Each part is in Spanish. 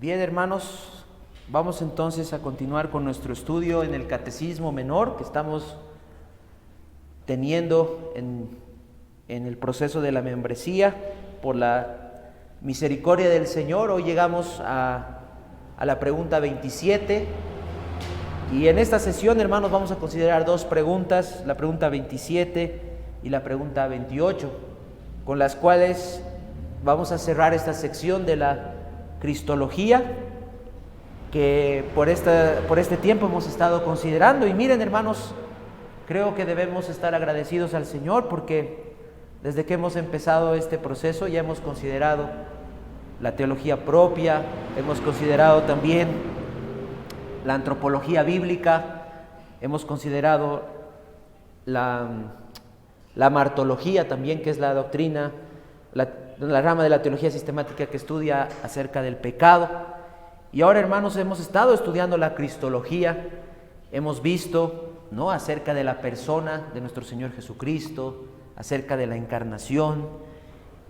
Bien, hermanos, vamos entonces a continuar con nuestro estudio en el Catecismo Menor que estamos teniendo en el proceso de la membresía. Por la misericordia del Señor, hoy llegamos a la pregunta 27 y en esta sesión, hermanos, vamos a considerar dos preguntas, la pregunta 27 y la pregunta 28, con las cuales vamos a cerrar esta sección de la Cristología que por este tiempo hemos estado considerando. Y miren, hermanos, creo que debemos estar agradecidos al Señor porque desde que hemos empezado este proceso ya hemos considerado la teología propia, hemos considerado también la antropología bíblica, hemos considerado la martología también, que es la doctrina, la rama de la teología sistemática que estudia acerca del pecado. Y ahora, hermanos, hemos estado estudiando la cristología, hemos visto, ¿no?, acerca de la persona de nuestro Señor Jesucristo, acerca de la encarnación.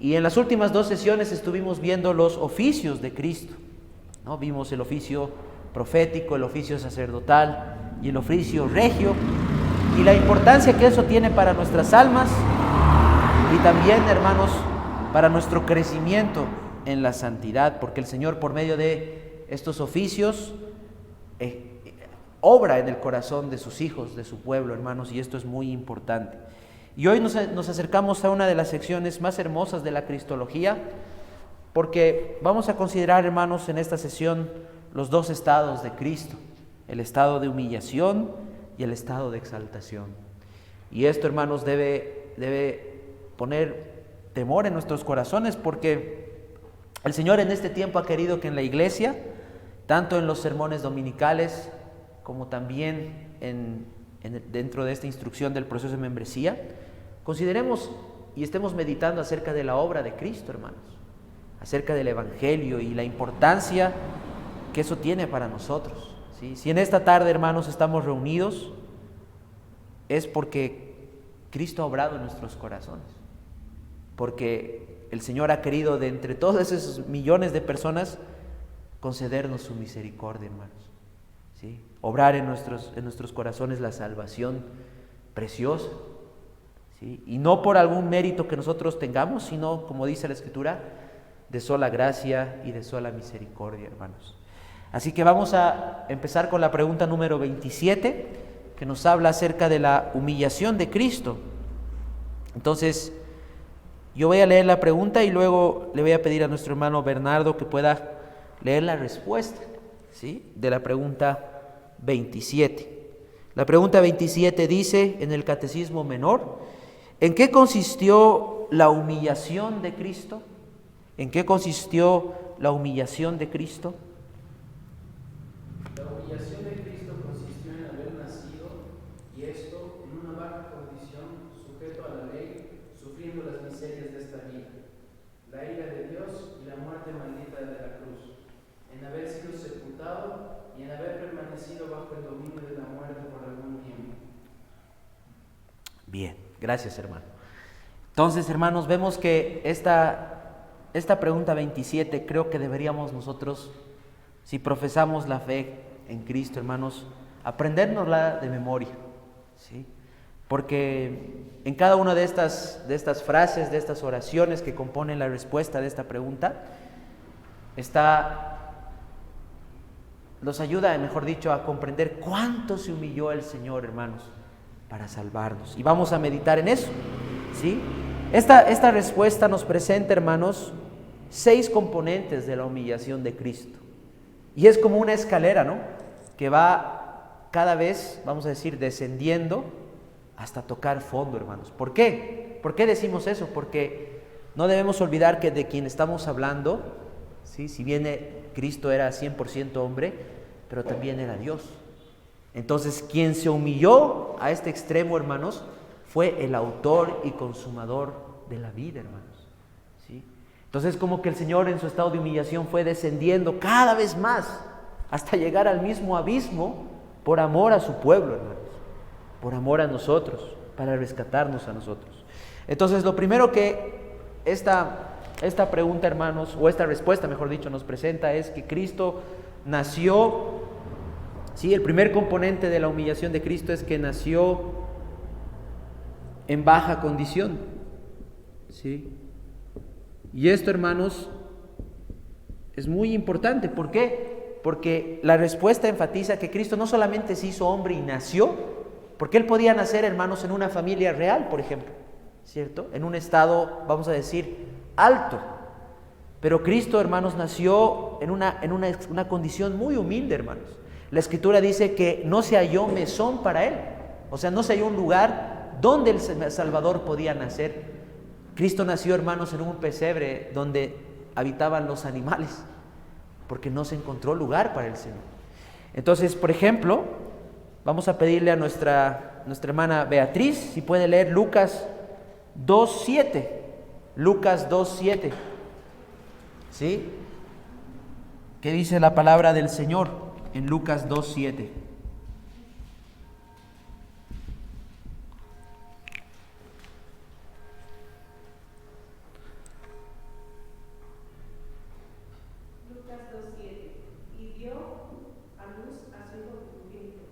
Y en las últimas dos sesiones estuvimos viendo los oficios de Cristo, ¿no? Vimos el oficio profético, el oficio sacerdotal y el oficio regio, y la importancia que eso tiene para nuestras almas y también, hermanos, para nuestro crecimiento en la santidad, porque el Señor, por medio de estos oficios, obra en el corazón de sus hijos, de su pueblo, hermanos, y esto es muy importante. Y hoy nos acercamos a una de las secciones más hermosas de la Cristología, porque vamos a considerar, hermanos, en esta sesión los dos estados de Cristo, el estado de humillación y el estado de exaltación. Y esto, hermanos, debe poner temor en nuestros corazones, porque el Señor en este tiempo ha querido que en la iglesia, tanto en los sermones dominicales como también dentro de esta instrucción del proceso de membresía, consideremos y estemos meditando acerca de la obra de Cristo, hermanos, acerca del Evangelio y la importancia que eso tiene para nosotros, ¿sí? Si en esta tarde, hermanos, estamos reunidos, es porque Cristo ha obrado en nuestros corazones, porque el Señor ha querido, de entre todos esos millones de personas, concedernos su misericordia, hermanos, ¿sí? Obrar en nuestros corazones la salvación preciosa, ¿sí? Y no por algún mérito que nosotros tengamos, sino, como dice la Escritura, de sola gracia y de sola misericordia, hermanos. Así que vamos a empezar con la pregunta número 27, que nos habla acerca de la humillación de Cristo. Entonces, yo voy a leer la pregunta y luego le voy a pedir a nuestro hermano Bernardo que pueda leer la respuesta, ¿sí?, de la pregunta 27. La pregunta 27 dice en el Catecismo Menor: ¿en qué consistió la humillación de Cristo? ¿En qué consistió la humillación de Cristo? La humillación de Cristo consistió en haber nacido, y esto en una baja condición, sujeto a la ley, sufriendo las miserias de esta vida, la ira de Dios y la muerte maldita de la cruz, en haber sido sepultado y en haber permanecido bajo el dominio de la muerte por algún tiempo. Bien, gracias, hermano. Entonces, hermanos, vemos que esta pregunta 27 creo que deberíamos nosotros, si profesamos la fe en Cristo, hermanos, aprendérnosla de memoria, ¿sí? Porque en cada una de estas frases, de estas oraciones que componen la respuesta de esta pregunta, nos ayuda, mejor dicho, a comprender cuánto se humilló el Señor, hermanos, para salvarnos. Y vamos a meditar en eso, ¿sí? Esta respuesta nos presenta, hermanos, 6 componentes de la humillación de Cristo. Y es como una escalera, ¿no?, que va cada vez, vamos a decir, descendiendo hasta tocar fondo, hermanos. ¿Por qué? ¿Por qué decimos eso? Porque no debemos olvidar que de quien estamos hablando, ¿sí?, si bien Cristo era 100% hombre, pero también era Dios. Entonces, quien se humilló a este extremo, hermanos, fue el autor y consumador de la vida, hermanos, ¿sí? Entonces, como que el Señor en su estado de humillación fue descendiendo cada vez más hasta llegar al mismo abismo por amor a su pueblo, hermanos, por amor a nosotros, para rescatarnos a nosotros. Entonces, lo primero que esta esta pregunta, hermanos, o esta respuesta, mejor dicho, nos presenta es que Cristo nació, sí, el primer componente de la humillación de Cristo es que nació en baja condición, ¿sí? Y esto, hermanos, es muy importante. ¿Por qué? Porque la respuesta enfatiza que Cristo no solamente se hizo hombre y nació, porque Él podía nacer, hermanos, en una familia real, por ejemplo, ¿cierto? En un estado, vamos a decir, alto. Pero Cristo, hermanos, nació en una condición muy humilde, hermanos. La Escritura dice que no se halló mesón para Él. O sea, no se halló un lugar donde el Salvador podía nacer. Cristo nació, hermanos, en un pesebre donde habitaban los animales, porque no se encontró lugar para el Señor. Entonces, por ejemplo, vamos a pedirle a nuestra hermana Beatriz, si puede leer Lucas 2:7. Lucas 2:7. ¿Sí? ¿Qué dice la palabra del Señor en Lucas 2:7? Lucas 2:7. Y dio a luz a su hijo primogénito,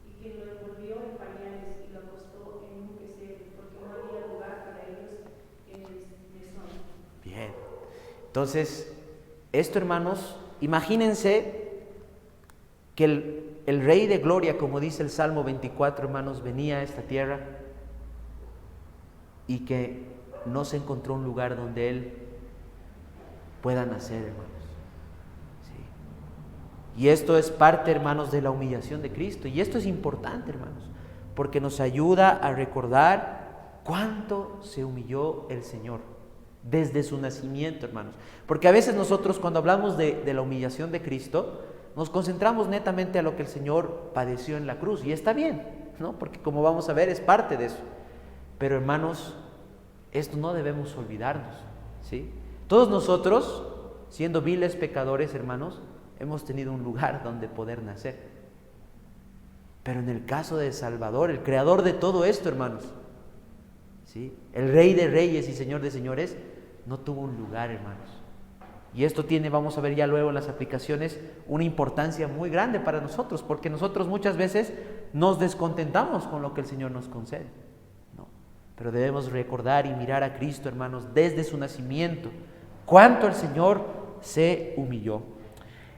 y quien lo envolvió en pañales y lo acostó en un pesebre, porque no había lugar para ellos en el mesón. Bien. Entonces, esto, hermanos, imagínense que el Rey de Gloria, como dice el Salmo 24, hermanos, venía a esta tierra y que no se encontró un lugar donde Él pueda nacer, hermanos. Sí. Y esto es parte, hermanos, de la humillación de Cristo. Y esto es importante, hermanos, porque nos ayuda a recordar cuánto se humilló el Señor desde su nacimiento, hermanos. Porque a veces nosotros, cuando hablamos de la humillación de Cristo, nos concentramos netamente a lo que el Señor padeció en la cruz. Y está bien, ¿no? Porque como vamos a ver, es parte de eso. Pero, hermanos, esto no debemos olvidarnos, ¿sí? Todos nosotros, siendo viles pecadores, hermanos, hemos tenido un lugar donde poder nacer. Pero en el caso de Salvador, el creador de todo esto, hermanos, ¿sí?, el Rey de Reyes y Señor de Señores, no tuvo un lugar, hermanos. Y esto tiene, vamos a ver ya luego en las aplicaciones, una importancia muy grande para nosotros, porque nosotros muchas veces nos descontentamos con lo que el Señor nos concede, ¿no? Pero debemos recordar y mirar a Cristo, hermanos, desde su nacimiento, cuánto el Señor se humilló.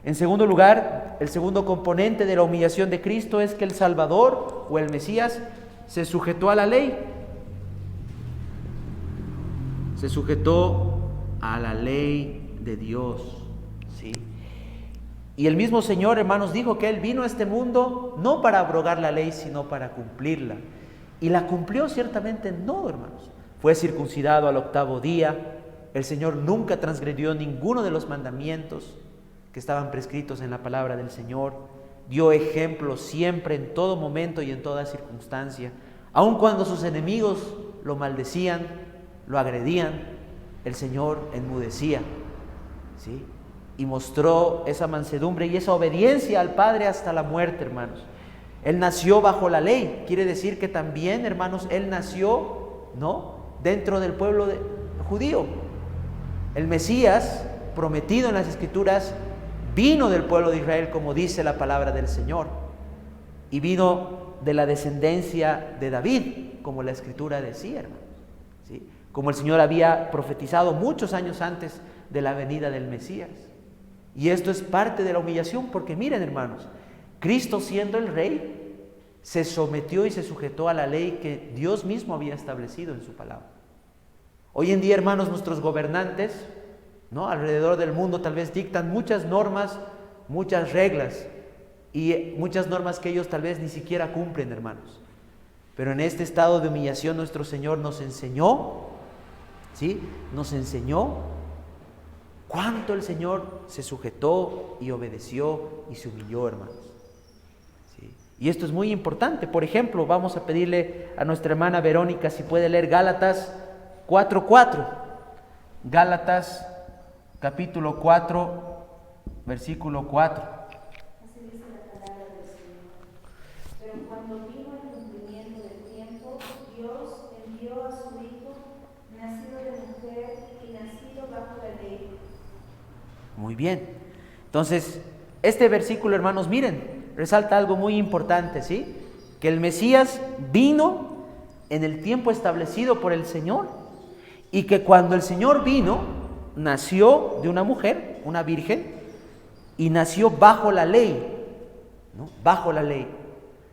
En segundo lugar, el segundo componente de la humillación de Cristo es que el Salvador o el Mesías se sujetó a la ley. Se sujetó a la ley de Dios, ¿sí? Y el mismo Señor, hermanos, dijo que Él vino a este mundo no para abrogar la ley, sino para cumplirla. Y la cumplió ciertamente no, hermanos. Fue circuncidado al 8º día. El Señor nunca transgredió ninguno de los mandamientos que estaban prescritos en la palabra del Señor. Dio ejemplo siempre, en todo momento y en toda circunstancia. Aun cuando sus enemigos lo maldecían, lo agredían, el Señor enmudecía, ¿sí? Y mostró esa mansedumbre y esa obediencia al Padre hasta la muerte, hermanos. Él nació bajo la ley, quiere decir que también, hermanos, Él nació, ¿no?, dentro del pueblo judío. El Mesías, prometido en las Escrituras, vino del pueblo de Israel, como dice la palabra del Señor, y vino de la descendencia de David, como la Escritura decía, hermanos, ¿sí?, como el Señor había profetizado muchos años antes de la venida del Mesías. Y esto es parte de la humillación, porque miren, hermanos, Cristo, siendo el Rey, se sometió y se sujetó a la ley que Dios mismo había establecido en su palabra. Hoy en día, hermanos, nuestros gobernantes, ¿no?, alrededor del mundo tal vez dictan muchas normas, muchas reglas y muchas normas que ellos tal vez ni siquiera cumplen, hermanos. Pero en este estado de humillación nuestro Señor nos enseñó, ¿sí?, nos enseñó cuánto el Señor se sujetó y obedeció y se humilló, hermanos, ¿sí? Y esto es muy importante. Por ejemplo, vamos a pedirle a nuestra hermana Verónica si puede leer Gálatas 4:4. Gálatas capítulo 4, versículo 4. Así dice la palabra del Señor. Pero cuando vino el cumplimiento del tiempo, Dios envió a su Hijo, nacido de mujer y nacido nacido bajo la ley. Muy bien. Entonces, este versículo, hermanos, miren, resalta algo muy importante, ¿sí? Que el Mesías vino en el tiempo establecido por el Señor y que cuando el Señor vino, nació de una mujer, una virgen, y nació bajo la ley, ¿no? Bajo la ley.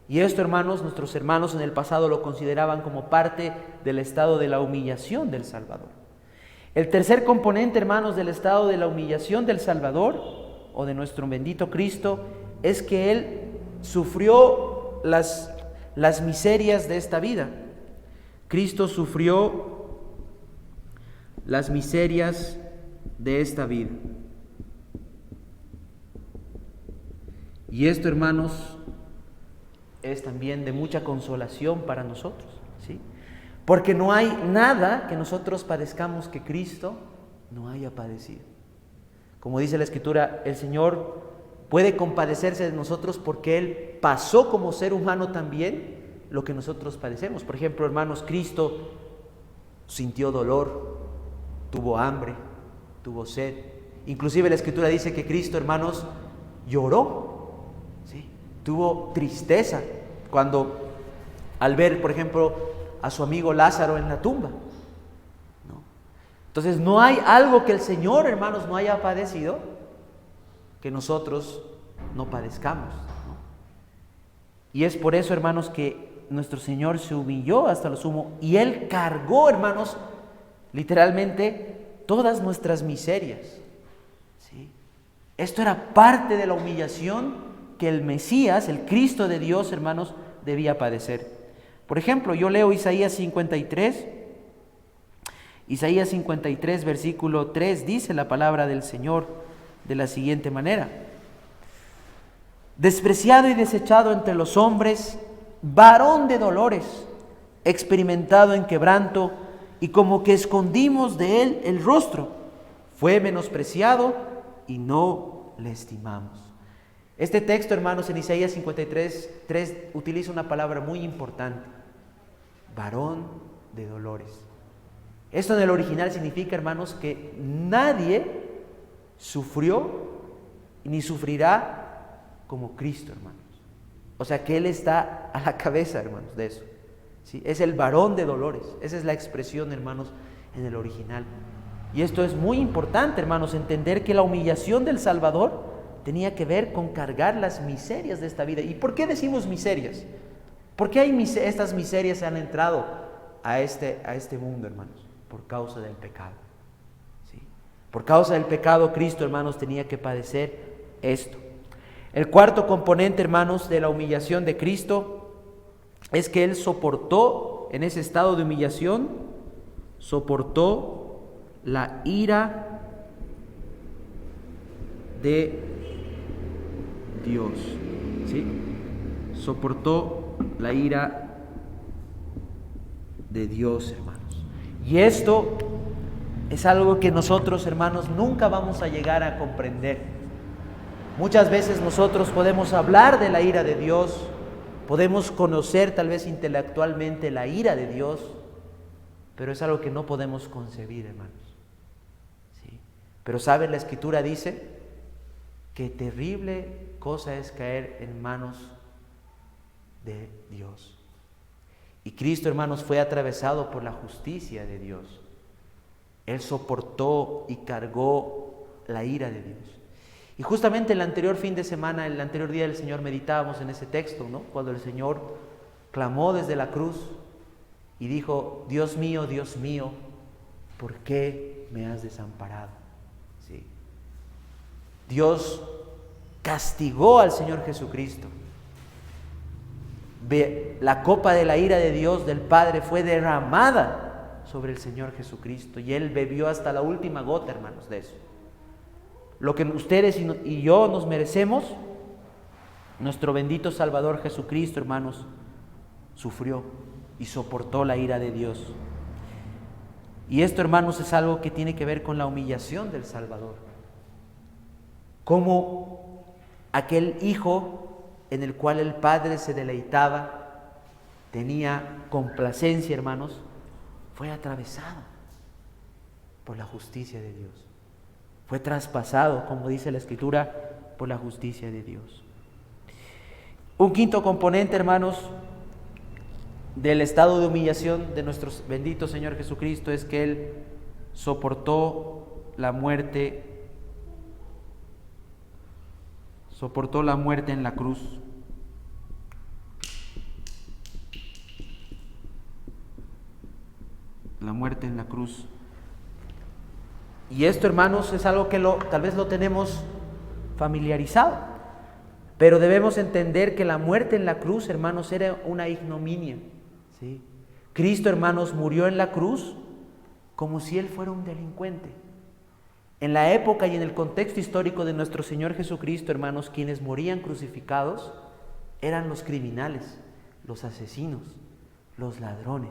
Y esto, hermanos, nuestros hermanos en el pasado lo consideraban como parte del estado de la humillación del Salvador. El tercer componente, hermanos, del estado de la humillación del Salvador o de nuestro bendito Cristo es que Él sufrió las miserias de esta vida. Cristo sufrió las miserias de esta vida. Y esto, hermanos, es también de mucha consolación para nosotros, ¿sí? Porque no hay nada que nosotros padezcamos que Cristo no haya padecido. Como dice la Escritura, el Señor puede compadecerse de nosotros porque Él pasó como ser humano también lo que nosotros padecemos. Por ejemplo, hermanos, Cristo sintió dolor, tuvo hambre, tuvo sed. Inclusive la Escritura dice que Cristo, hermanos, lloró, ¿sí? Tuvo tristeza cuando al ver, por ejemplo, a su amigo Lázaro en la tumba, ¿no? Entonces no hay algo que el Señor, hermanos, no haya padecido que nosotros no padezcamos, ¿no? Y es por eso, hermanos, que nuestro Señor se humilló hasta lo sumo y Él cargó, hermanos, literalmente todas nuestras miserias, ¿sí? Esto era parte de la humillación que el Mesías, el Cristo de Dios, hermanos, debía padecer. Por ejemplo, yo leo Isaías 53, versículo 3, dice la palabra del Señor de la siguiente manera: despreciado y desechado entre los hombres, varón de dolores, experimentado en quebranto, y como que escondimos de él el rostro, fue menospreciado y no le estimamos. Este texto, hermanos, en Isaías 53:3 utiliza una palabra muy importante: varón de dolores. Esto en el original significa, hermanos, que nadie sufrió ni sufrirá como Cristo, hermanos. O sea, que Él está a la cabeza, hermanos, de eso, ¿sí? Es el varón de dolores. Esa es la expresión, hermanos, en el original. Y esto es muy importante, hermanos, entender que la humillación del Salvador tenía que ver con cargar las miserias de esta vida. ¿Y por qué decimos miserias? ¿Por qué estas miserias han entrado a este mundo, hermanos? Por causa del pecado, ¿sí? Por causa del pecado, Cristo, hermanos, tenía que padecer esto. El cuarto componente, hermanos, de la humillación de Cristo es que Él soportó, en ese estado de humillación, soportó la ira de Dios, ¿sí? Soportó la ira de Dios, hermanos. Y esto es algo que nosotros, hermanos, nunca vamos a llegar a comprender. Muchas veces nosotros podemos hablar de la ira de Dios, podemos conocer tal vez intelectualmente la ira de Dios, pero es algo que no podemos concebir, hermanos, ¿sí? Pero ¿saben? La Escritura dice que terrible cosa es caer en manos de Dios. Y Cristo, hermanos, fue atravesado por la justicia de Dios. Él soportó y cargó la ira de Dios. Y justamente el anterior fin de semana, el anterior día del Señor, meditábamos en ese texto, ¿no? Cuando el Señor clamó desde la cruz y dijo: Dios mío, ¿por qué me has desamparado? ¿Sí? Dios castigó al Señor Jesucristo. La copa de la ira de Dios, del Padre, fue derramada sobre el Señor Jesucristo y Él bebió hasta la última gota, hermanos, de eso. Lo que ustedes y yo nos merecemos, nuestro bendito Salvador Jesucristo, hermanos, sufrió y soportó la ira de Dios. Y esto, hermanos, es algo que tiene que ver con la humillación del Salvador. Como aquel hijo en el cual el Padre se deleitaba, tenía complacencia, hermanos, fue atravesado. por la justicia de Dios. Fue traspasado, como dice la Escritura, por la justicia de Dios. Un quinto componente, hermanos, del estado de humillación de nuestro bendito Señor Jesucristo es que Él soportó la muerte en la cruz. La muerte en la cruz. Y esto, hermanos, es algo que tal vez lo tenemos familiarizado, pero debemos entender que la muerte en la cruz, hermanos, era una ignominia, ¿sí? Cristo, hermanos, murió en la cruz como si Él fuera un delincuente. En la época y en el contexto histórico de nuestro Señor Jesucristo, hermanos, quienes morían crucificados eran los criminales, los asesinos, los ladrones.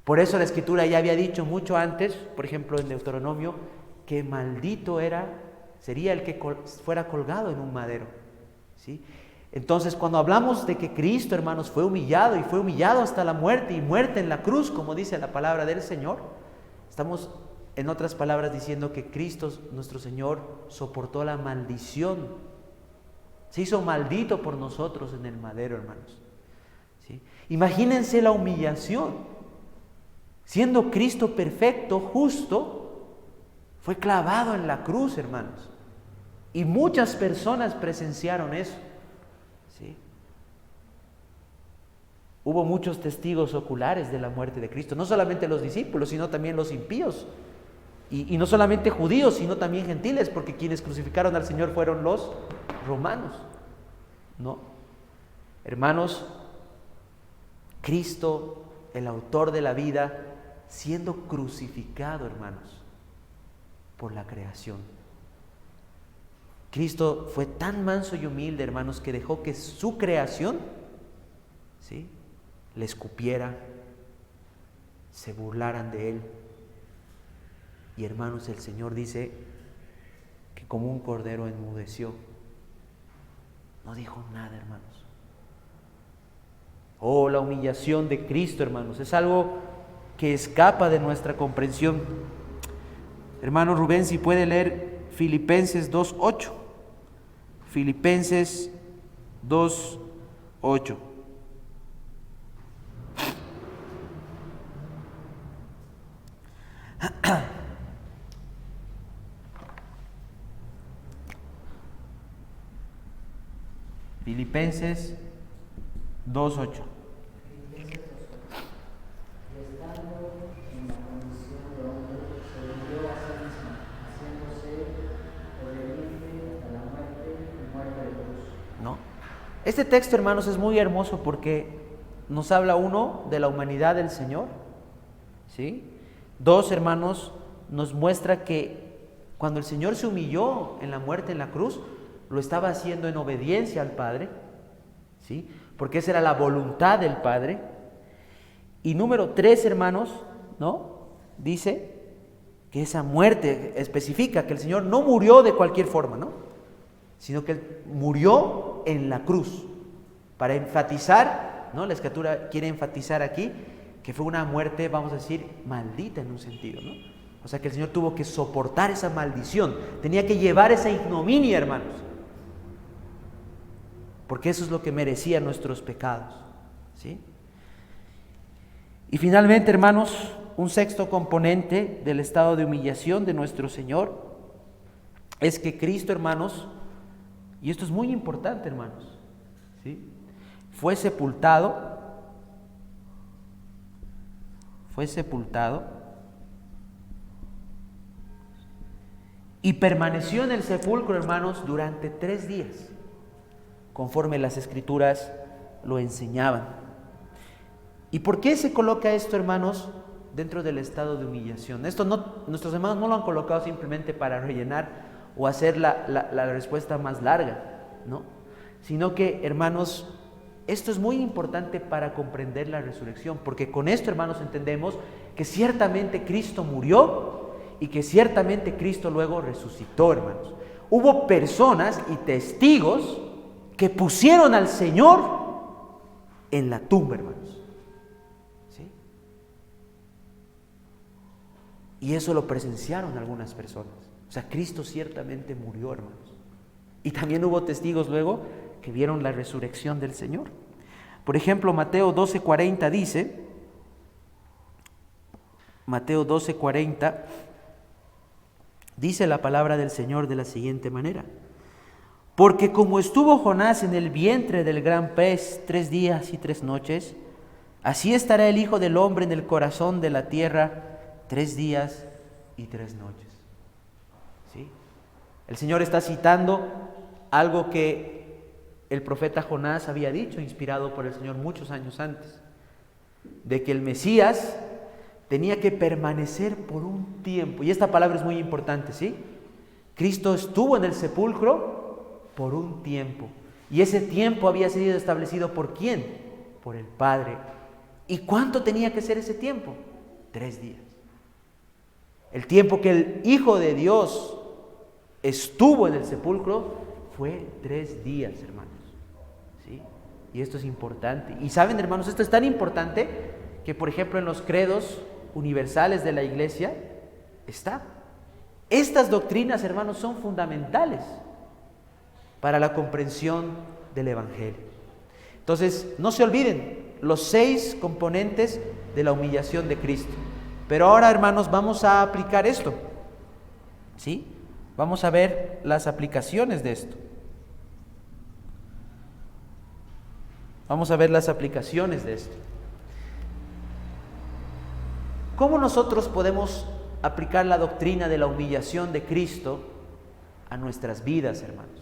Por eso la Escritura ya había dicho mucho antes, por ejemplo en Deuteronomio, que maldito sería el que fuera colgado en un madero, ¿sí? Entonces, cuando hablamos de que Cristo, hermanos, fue humillado y fue humillado hasta la muerte y muerte en la cruz, como dice la palabra del Señor, estamos, en otras palabras, diciendo que Cristo, nuestro Señor, soportó la maldición. Se hizo maldito por nosotros en el madero, hermanos, ¿sí? Imagínense la humillación. Siendo Cristo perfecto, justo, fue clavado en la cruz, hermanos. Y muchas personas presenciaron eso, ¿sí? Hubo muchos testigos oculares de la muerte de Cristo, no solamente los discípulos, sino también los impíos. Y no solamente judíos, sino también gentiles, porque quienes crucificaron al Señor fueron los romanos, ¿no? Hermanos, Cristo, el autor de la vida, siendo crucificado, hermanos, por la creación. Cristo fue tan manso y humilde, hermanos, que dejó que su creación, ¿sí?, le escupiera, se burlaran de Él. Y, hermanos, el Señor dice que como un cordero enmudeció. No dijo nada, hermanos. Oh, la humillación de Cristo, hermanos, es algo que escapa de nuestra comprensión. Hermano Rubén, si puede leer Filipenses 2:8. Filipenses 2:8. Filipenses 2:8. Este texto, hermanos, es muy hermoso porque nos habla, uno, de la humanidad del Señor, ¿sí? Dos, hermanos, nos muestra que cuando el Señor se humilló en la muerte en la cruz, lo estaba haciendo en obediencia al Padre, ¿sí?, porque esa era la voluntad del Padre. Y número 3, hermanos, ¿no?, dice que esa muerte especifica que el Señor no murió de cualquier forma, ¿no?, sino que Él murió en la cruz, para enfatizar, ¿no? La Escritura quiere enfatizar aquí que fue una muerte, vamos a decir, maldita en un sentido, ¿no? O sea que el Señor tuvo que soportar esa maldición, tenía que llevar esa ignominia, hermanos, porque eso es lo que merecían nuestros pecados, ¿sí? Y finalmente, hermanos, un sexto componente del estado de humillación de nuestro Señor es que Cristo, hermanos, y esto es muy importante, hermanos, ¿sí?, fue sepultado y permaneció en el sepulcro, hermanos, durante 3 días, conforme las Escrituras lo enseñaban. ¿Y por qué se coloca esto, hermanos, dentro del estado de humillación? Esto nuestros hermanos no lo han colocado simplemente para rellenar o hacer la respuesta más larga, ¿no?, sino que, hermanos, esto es muy importante para comprender la resurrección, porque con esto, hermanos, entendemos que ciertamente Cristo murió y que ciertamente Cristo luego resucitó, hermanos. Hubo personas y testigos que pusieron al Señor en la tumba, hermanos, ¿sí? Y eso lo presenciaron algunas personas. O sea, Cristo ciertamente murió, hermanos. Y también hubo testigos luego que vieron la resurrección del Señor. Por ejemplo, Mateo 12:40 dice, Mateo 12:40, dice la palabra del Señor de la siguiente manera: porque como estuvo Jonás en el vientre del gran pez 3 días y 3 noches, así estará el Hijo del Hombre en el corazón de la tierra 3 días y 3 noches. ¿Sí? El Señor está citando algo que el profeta Jonás había dicho, inspirado por el Señor muchos años antes, de que el Mesías tenía que permanecer por un tiempo. Y esta palabra es muy importante, ¿sí? Cristo estuvo en el sepulcro por un tiempo. Y ese tiempo había sido establecido ¿por quién? Por el Padre. ¿Y cuánto tenía que ser ese tiempo? 3 días. El tiempo que el Hijo de Dios estuvo en el sepulcro fue 3 días, hermanos. ¿Sí? Y esto es importante. Y saben, hermanos, esto es tan importante que, por ejemplo, en los credos universales de la Iglesia está. Estas doctrinas, hermanos, son fundamentales para la comprensión del Evangelio. Entonces, no se olviden los 6 componentes de la humillación de Cristo. Pero ahora, hermanos, vamos a aplicar esto. ¿Sí? Vamos a ver las aplicaciones de esto. Vamos a ver las aplicaciones de esto. ¿Cómo nosotros podemos aplicar la doctrina de la humillación de Cristo a nuestras vidas, hermanos?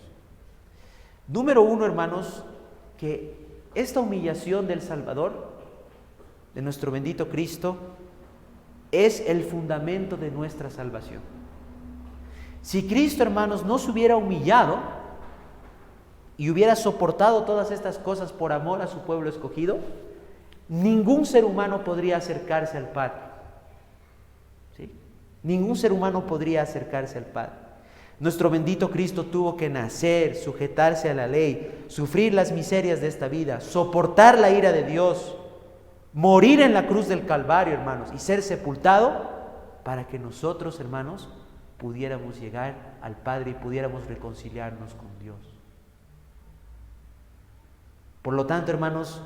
Número 1, hermanos, que esta humillación del Salvador, de nuestro bendito Cristo, es el fundamento de nuestra salvación. Si Cristo, hermanos, no se hubiera humillado y hubiera soportado todas estas cosas por amor a su pueblo escogido, ningún ser humano podría acercarse al Padre. ¿Sí? Ningún ser humano podría acercarse al Padre. Nuestro bendito Cristo tuvo que nacer, sujetarse a la ley, sufrir las miserias de esta vida, soportar la ira de Dios, morir en la cruz del Calvario, hermanos, y ser sepultado para que nosotros, hermanos, pudiéramos llegar al Padre y pudiéramos reconciliarnos con Dios. Por lo tanto, hermanos,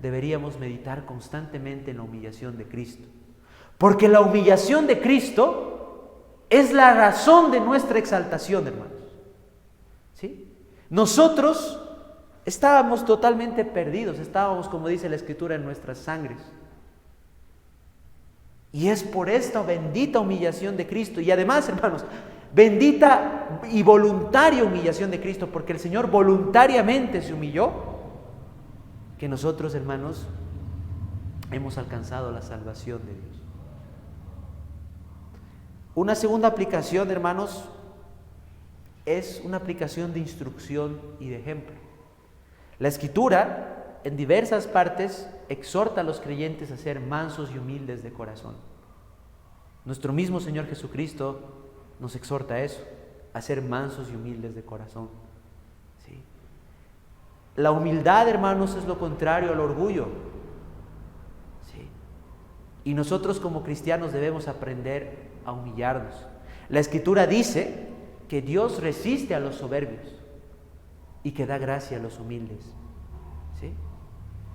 deberíamos meditar constantemente en la humillación de Cristo, porque la humillación de Cristo es la razón de nuestra exaltación, hermanos. ¿Sí? Nosotros estábamos totalmente perdidos, estábamos, como dice la Escritura, en nuestras sangres. Y es por esta bendita humillación de Cristo, y además, hermanos, bendita y voluntaria humillación de Cristo, porque el Señor voluntariamente se humilló, que nosotros, hermanos, hemos alcanzado la salvación de Dios. Una segunda aplicación, hermanos, es una aplicación de instrucción y de ejemplo. La Escritura, en diversas partes, exhorta a los creyentes a ser mansos y humildes de corazón. Nuestro mismo Señor Jesucristo nos exhorta a eso, a ser mansos y humildes de corazón. ¿Sí? La humildad, hermanos, es lo contrario al orgullo. ¿Sí? Y nosotros como cristianos debemos aprender a humillarnos. La Escritura dice que Dios resiste a los soberbios y que da gracia a los humildes. ¿Sí?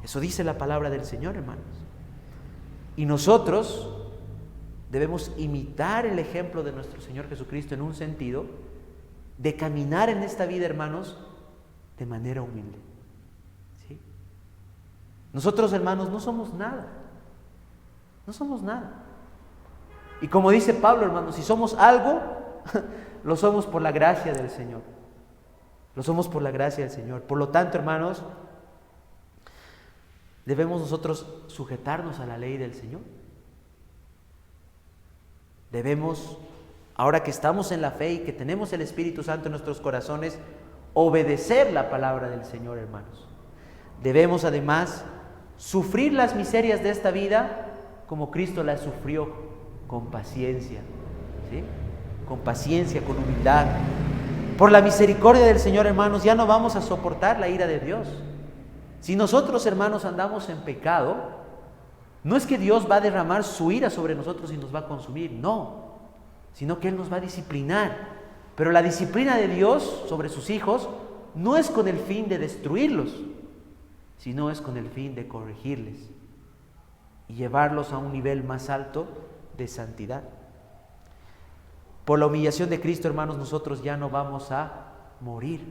Eso dice la palabra del Señor, hermanos. Y nosotros debemos imitar el ejemplo de nuestro Señor Jesucristo en un sentido de caminar en esta vida, hermanos, de manera humilde. ¿Sí? Nosotros, hermanos, no somos nada. No somos nada. Y como dice Pablo, hermanos, si somos algo, lo somos por la gracia del Señor. Lo somos por la gracia del Señor. Por lo tanto, hermanos, debemos nosotros sujetarnos a la ley del Señor. Debemos, ahora que estamos en la fe y que tenemos el Espíritu Santo en nuestros corazones, obedecer la palabra del Señor, hermanos. Debemos además sufrir las miserias de esta vida como Cristo las sufrió, con paciencia, ¿sí? Con paciencia, con humildad. Por la misericordia del Señor, hermanos, ya no vamos a soportar la ira de Dios. Si nosotros, hermanos, andamos en pecado, No es que Dios va a derramar su ira sobre nosotros y nos va a consumir, no, sino que Él nos va a disciplinar. Pero la disciplina de Dios sobre sus hijos no es con el fin de destruirlos, sino es con el fin de corregirles y llevarlos a un nivel más alto de santidad. Por la humillación de Cristo, hermanos, nosotros ya no vamos a morir,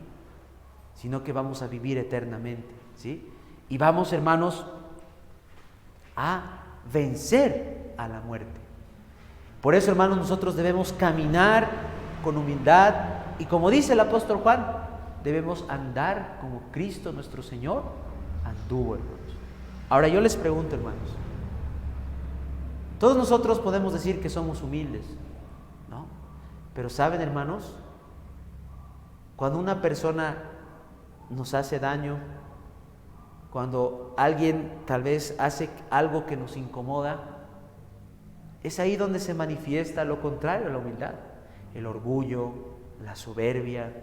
sino que vamos a vivir eternamente, ¿sí? Y vamos, hermanos, a vencer a la muerte. Por eso, hermanos, nosotros debemos caminar con humildad y, como dice el apóstol Juan, debemos andar como Cristo nuestro Señor anduvo, hermanos. Ahora yo les pregunto, hermanos, todos nosotros podemos decir que somos humildes, ¿no? Pero ¿saben, hermanos? Cuando una persona nos hace daño, cuando alguien tal vez hace algo que nos incomoda, es ahí donde se manifiesta lo contrario a la humildad, el orgullo, la soberbia,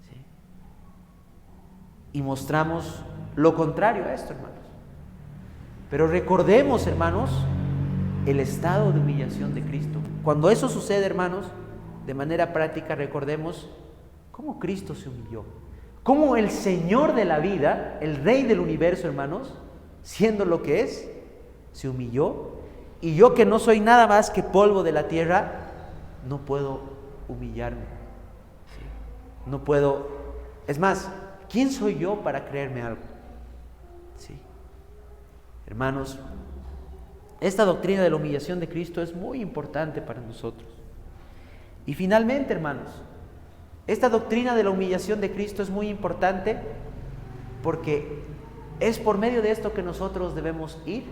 ¿sí? Y mostramos lo contrario a esto, hermanos. Pero recordemos, hermanos, el estado de humillación de Cristo. Cuando eso sucede, hermanos, de manera práctica recordemos cómo Cristo se humilló, cómo el Señor de la vida, el Rey del universo, hermanos, siendo lo que es, se humilló. Y yo, que no soy nada más que polvo de la tierra, no puedo humillarme, ¿sí? No puedo, es más, ¿quién soy yo para creerme algo? ¿Sí? Hermanos, esta doctrina de la humillación de Cristo es muy importante para nosotros. Y finalmente, hermanos, esta doctrina de la humillación de Cristo es muy importante porque es por medio de esto que nosotros debemos ir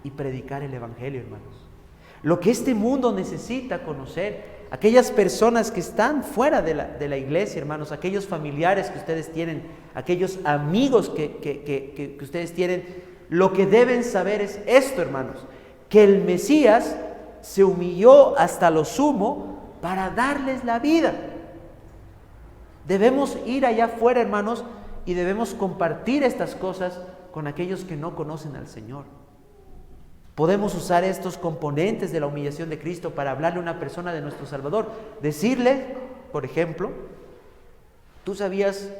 y predicar el Evangelio, hermanos. Lo que este mundo necesita conocer, aquellas personas que están fuera de la iglesia, hermanos, aquellos familiares que ustedes tienen, aquellos amigos que ustedes tienen, lo que deben saber es esto, hermanos, que el Mesías se humilló hasta lo sumo para darles la vida. Debemos ir allá afuera, hermanos, y debemos compartir estas cosas con aquellos que no conocen al Señor. Podemos usar estos componentes de la humillación de Cristo para hablarle a una persona de nuestro Salvador. Decirle, por ejemplo, ¿tú sabías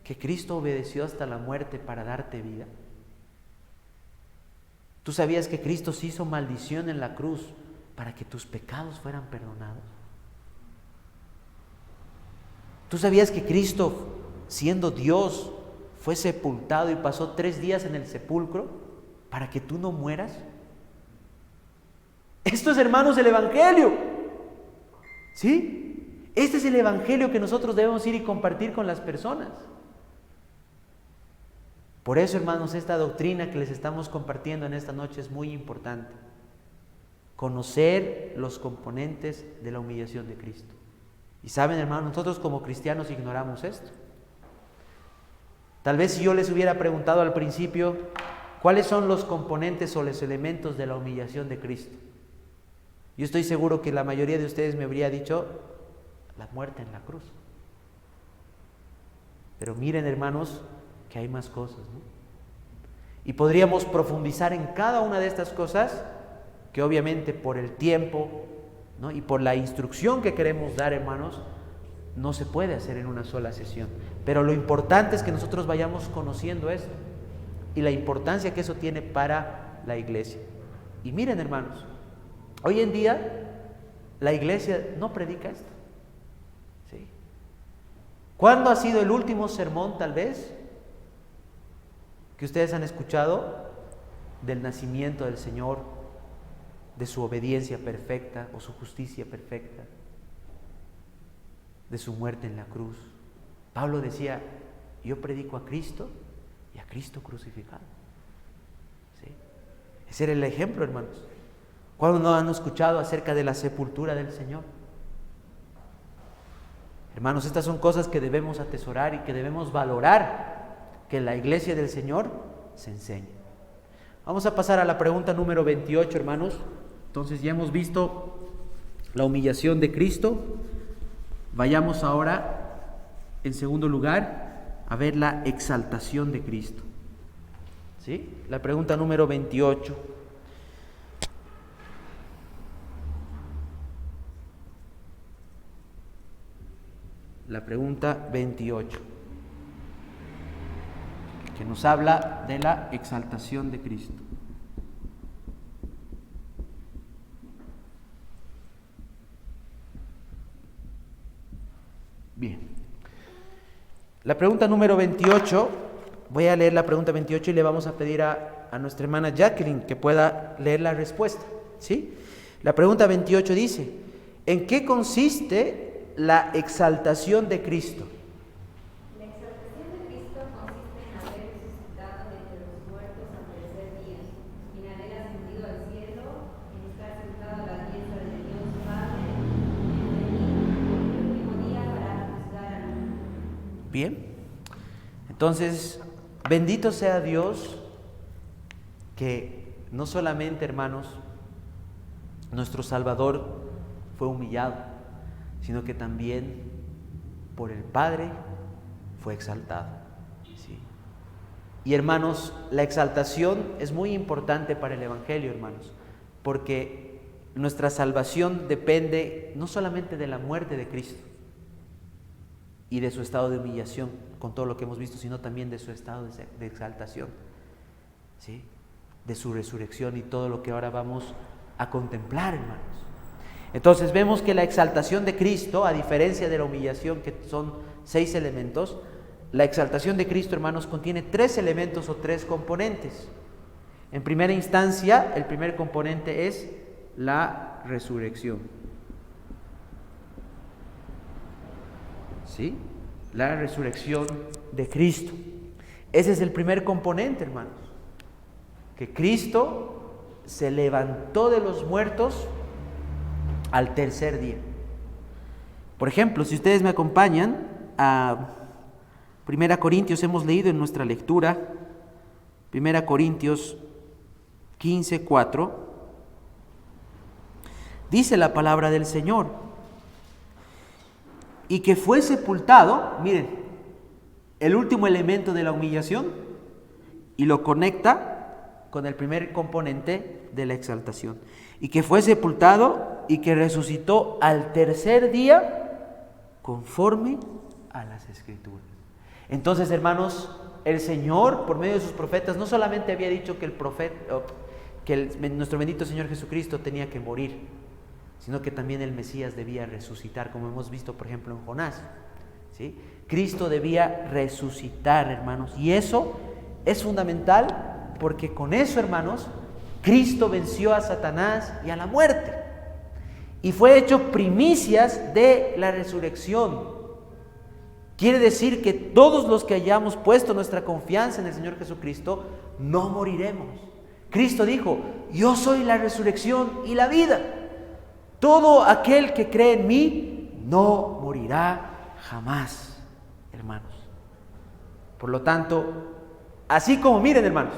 que Cristo obedeció hasta la muerte para darte vida? ¿Tú sabías que Cristo se hizo maldición en la cruz para que tus pecados fueran perdonados? ¿Tú sabías que Cristo, siendo Dios, fue sepultado y pasó 3 días en el sepulcro para que tú no mueras? Esto es, hermanos, el Evangelio, ¿sí? Este es el Evangelio que nosotros debemos ir y compartir con las personas. Por eso, hermanos, esta doctrina que les estamos compartiendo en esta noche es muy importante. Conocer los componentes de la humillación de Cristo. Y saben, hermanos, nosotros como cristianos ignoramos esto. Tal vez si yo les hubiera preguntado al principio, ¿cuáles son los componentes o los elementos de la humillación de Cristo? Yo estoy seguro que la mayoría de ustedes me habría dicho la muerte en la cruz. Pero miren, hermanos, que hay más cosas, ¿no? Y podríamos profundizar en cada una de estas cosas que obviamente por el tiempo, ¿no?, y por la instrucción que queremos dar, hermanos, no se puede hacer en una sola sesión. Pero lo importante es que nosotros vayamos conociendo esto y la importancia que eso tiene para la iglesia. Y miren, hermanos, hoy en día la iglesia no predica esto, ¿sí? ¿Cuándo ha sido el último sermón, tal vez, que ustedes han escuchado del nacimiento del Señor, de su obediencia perfecta o su justicia perfecta, de su muerte en la cruz? Pablo decía, yo predico a Cristo y a Cristo crucificado, ¿sí? Ese era el ejemplo, hermanos. ¿Cuándo no han escuchado acerca de la sepultura del Señor? Hermanos, estas son cosas que debemos atesorar y que debemos valorar, que en la iglesia del Señor se enseñe. Vamos a pasar a la pregunta número 28, hermanos. Entonces ya hemos visto la humillación de Cristo. Vayamos ahora, en segundo lugar, a ver la exaltación de Cristo, ¿Sí? La pregunta número 28. La pregunta 28, que nos habla de la exaltación de Cristo. Bien. La pregunta número 28, voy a leer la pregunta 28 y le vamos a pedir a nuestra hermana Jacqueline que pueda leer la respuesta. ¿Sí? La pregunta 28 dice: ¿en qué consiste la exaltación de Cristo? La exaltación de Cristo consiste en haber resucitado de entre los muertos al tercer día, en haber ascendido al cielo, en estar sentado a la diestra de Dios Padre, en venir el último día para juzgar al mundo. Bien, entonces, bendito sea Dios que no solamente, hermanos, nuestro Salvador fue humillado, sino que también por el Padre fue exaltado. ¿Sí? Y hermanos, la exaltación es muy importante para el Evangelio, hermanos, porque nuestra salvación depende no solamente de la muerte de Cristo y de su estado de humillación, con todo lo que hemos visto, sino también de su estado de exaltación, ¿sí? De su resurrección y todo lo que ahora vamos a contemplar, hermanos. Entonces vemos que la exaltación de Cristo, a diferencia de la humillación, que son 6 elementos, la exaltación de Cristo, hermanos, contiene 3 elementos o 3 componentes. En primera instancia, el primer componente es la resurrección. ¿Sí? La resurrección de Cristo. Ese es el primer componente, hermanos. Que Cristo se levantó de los muertos al tercer día. Por ejemplo, si ustedes me acompañan a 1 Corintios, hemos leído en nuestra lectura 1 Corintios 15:4, dice la palabra del Señor: y que fue sepultado, miren, el último elemento de la humillación, y lo conecta con el primer componente de la exaltación. Y que fue sepultado y que resucitó al tercer día conforme a las Escrituras. Entonces, hermanos, el Señor, por medio de sus profetas, no solamente había dicho que nuestro bendito Señor Jesucristo tenía que morir, sino que también el Mesías debía resucitar, como hemos visto, por ejemplo, en Jonás. ¿Sí? Cristo debía resucitar, hermanos, y eso es fundamental, porque con eso, hermanos, Cristo venció a Satanás y a la muerte, y fue hecho primicias de la resurrección. Quiere decir que todos los que hayamos puesto nuestra confianza en el Señor Jesucristo, no moriremos. Cristo dijo: yo soy la resurrección y la vida. Todo aquel que cree en mí no morirá jamás, hermanos. Por lo tanto, así como, miren, hermanos,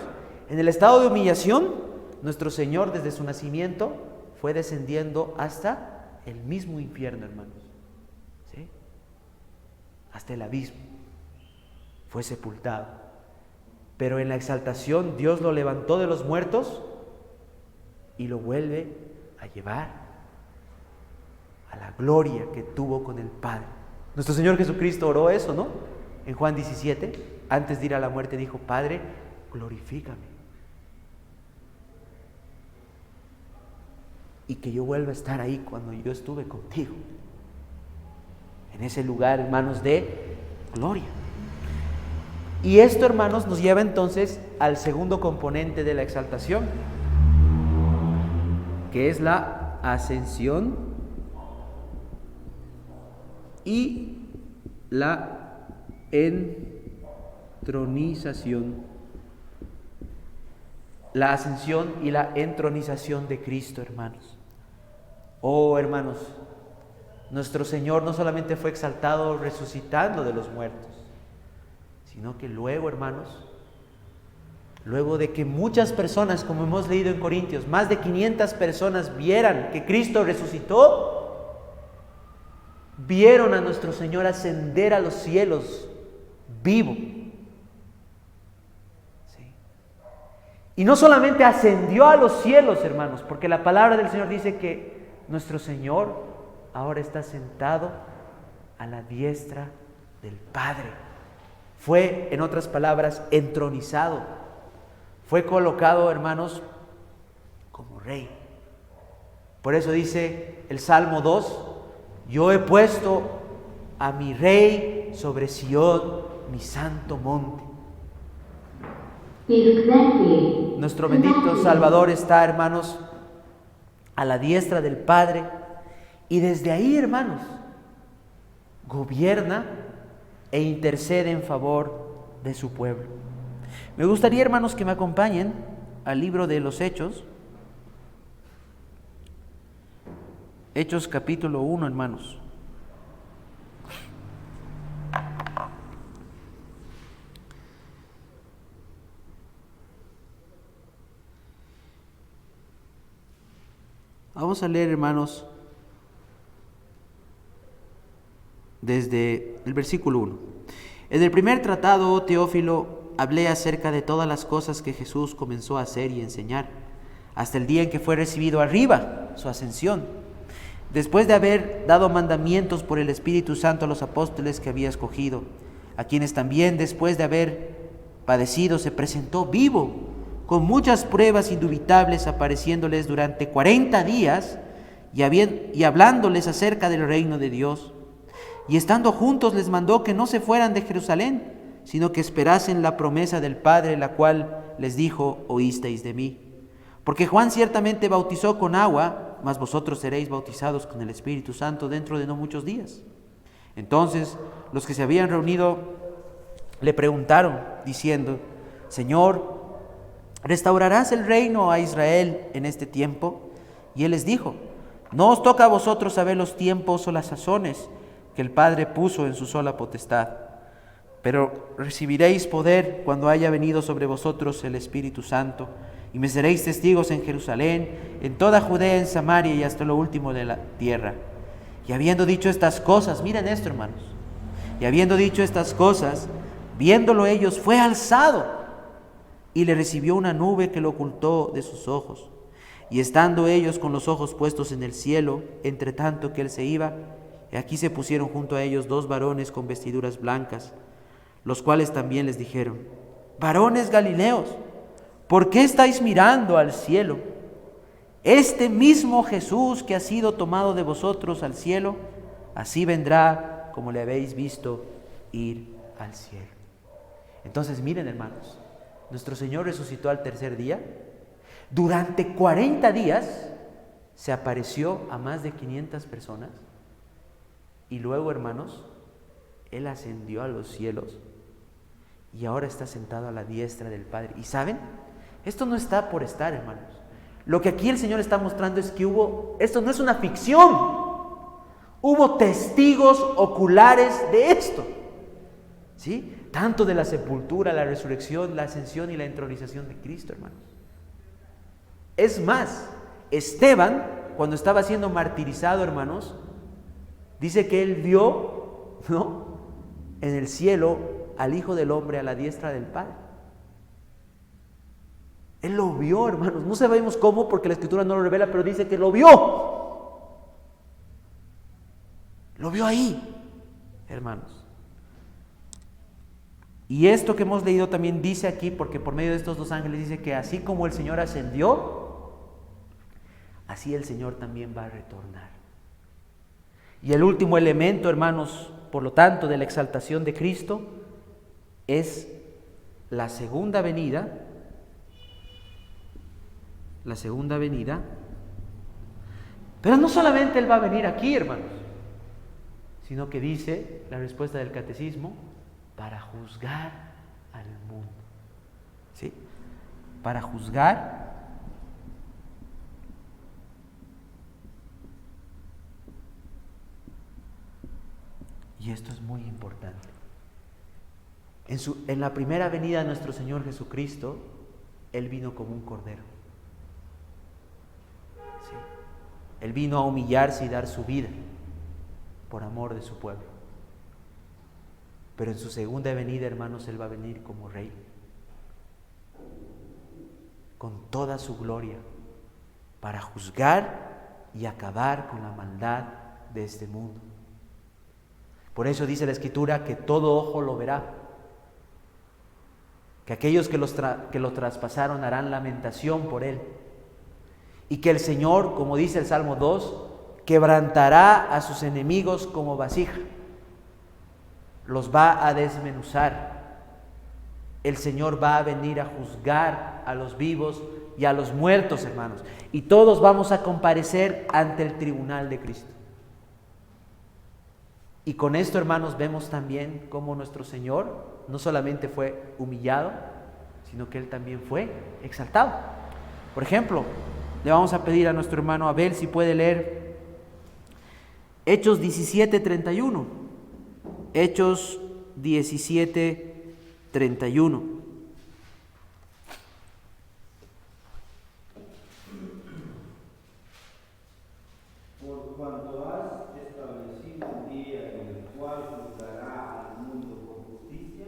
en el estado de humillación, nuestro Señor desde su nacimiento fue descendiendo hasta el mismo infierno, hermanos. ¿Sí? Hasta el abismo. Fue sepultado. Pero en la exaltación Dios lo levantó de los muertos y lo vuelve a llevar a la gloria que tuvo con el Padre. Nuestro Señor Jesucristo oró eso, ¿no? En Juan 17, antes de ir a la muerte, dijo: Padre, glorifícame, y que yo vuelva a estar ahí cuando yo estuve contigo, en ese lugar, hermanos, de gloria. Y esto, hermanos, nos lleva entonces al segundo componente de la exaltación, que es la ascensión y la entronización. La ascensión y la entronización de Cristo, hermanos. Oh, hermanos, nuestro Señor no solamente fue exaltado resucitando de los muertos, sino que luego, hermanos, luego de que muchas personas, como hemos leído en Corintios, más de 500 personas vieran que Cristo resucitó, vieron a nuestro Señor ascender a los cielos vivo. ¿Sí? Y no solamente ascendió a los cielos, hermanos, porque la palabra del Señor dice que nuestro Señor ahora está sentado a la diestra del Padre. Fue, en otras palabras, entronizado. Fue colocado, hermanos, como rey. Por eso dice el Salmo 2, yo he puesto a mi rey sobre Sión, mi santo monte. Nuestro bendito Salvador está, hermanos, a la diestra del Padre, y desde ahí, hermanos, gobierna e intercede en favor de su pueblo. Me gustaría, hermanos, que me acompañen al libro de los Hechos. Hechos capítulo 1, hermanos. Vamos a leer, hermanos, desde el versículo 1. En el primer tratado, oh Teófilo, hablé acerca de todas las cosas que Jesús comenzó a hacer y enseñar, hasta el día en que fue recibido arriba, su ascensión, después de haber dado mandamientos por el Espíritu Santo a los apóstoles que había escogido, a quienes también, después de haber padecido, se presentó vivo, con muchas pruebas indubitables, apareciéndoles durante 40 días y hablándoles acerca del reino de Dios. Y estando juntos les mandó que no se fueran de Jerusalén, sino que esperasen la promesa del Padre, la cual les dijo, oísteis de mí. Porque Juan ciertamente bautizó con agua, mas vosotros seréis bautizados con el Espíritu Santo dentro de no muchos días. Entonces los que se habían reunido le preguntaron, diciendo, Señor, ¿restaurarás el reino a Israel en este tiempo? Y él les dijo, no os toca a vosotros saber los tiempos o las sazones que el Padre puso en su sola potestad, pero recibiréis poder cuando haya venido sobre vosotros el Espíritu Santo, y me seréis testigos en Jerusalén, en toda Judea, en Samaria y hasta lo último de la tierra. Y habiendo dicho estas cosas, miren esto, hermanos, y habiendo dicho estas cosas, viéndolo ellos, fue alzado, y le recibió una nube que lo ocultó de sus ojos. Y estando ellos con los ojos puestos en el cielo, entre tanto que él se iba, aquí se pusieron junto a ellos 2 varones con vestiduras blancas, los cuales también les dijeron, varones Galileos, ¿por qué estáis mirando al cielo? Este mismo Jesús que ha sido tomado de vosotros al cielo, así vendrá como le habéis visto ir al cielo. Entonces miren, hermanos, nuestro Señor resucitó al tercer día. Durante 40 días se apareció a más de 500 personas. Y luego, hermanos, Él ascendió a los cielos y ahora está sentado a la diestra del Padre. ¿Y saben? Esto no está por estar, hermanos. Lo que aquí el Señor está mostrando es que esto no es una ficción. Hubo testigos oculares de esto. ¿Sí? Tanto de la sepultura, la resurrección, la ascensión y la entronización de Cristo, hermanos. Es más, Esteban, cuando estaba siendo martirizado, hermanos, dice que él vio, ¿no?, en el cielo al Hijo del Hombre a la diestra del Padre. Él lo vio, hermanos. No sabemos cómo porque la Escritura no lo revela, pero dice que lo vio. Lo vio ahí, hermanos. Y esto que hemos leído también dice aquí, porque por medio de estos 2 ángeles dice que así como el Señor ascendió, así el Señor también va a retornar. Y el último elemento, hermanos, por lo tanto, de la exaltación de Cristo es la segunda venida. La segunda venida. Pero no solamente Él va a venir aquí, hermanos, sino que dice la respuesta del catecismo, para juzgar al mundo. ¿Sí? Para juzgar y esto es muy importante. En la primera venida de nuestro Señor Jesucristo, Él vino como un cordero. ¿Sí? Él vino a humillarse y dar su vida por amor de su pueblo. Pero en su segunda venida, hermanos, Él va a venir como rey. con toda su gloria para juzgar y acabar con la maldad de este mundo. Por eso dice la Escritura que todo ojo lo verá, que aquellos que lo traspasaron harán lamentación por él, y que el Señor, como dice el Salmo 2, quebrantará a sus enemigos como vasija, los va a desmenuzar. El Señor va a venir a juzgar a los vivos y a los muertos, hermanos, y todos vamos a comparecer ante el tribunal de Cristo. Y con esto, hermanos, vemos también cómo nuestro Señor no solamente fue humillado, sino que Él también fue exaltado. Por ejemplo, le vamos a pedir a nuestro hermano Abel si puede leer Hechos 17:31. Hechos 17:31. Por cuanto has establecido un día en el cual juzgará al mundo con justicia,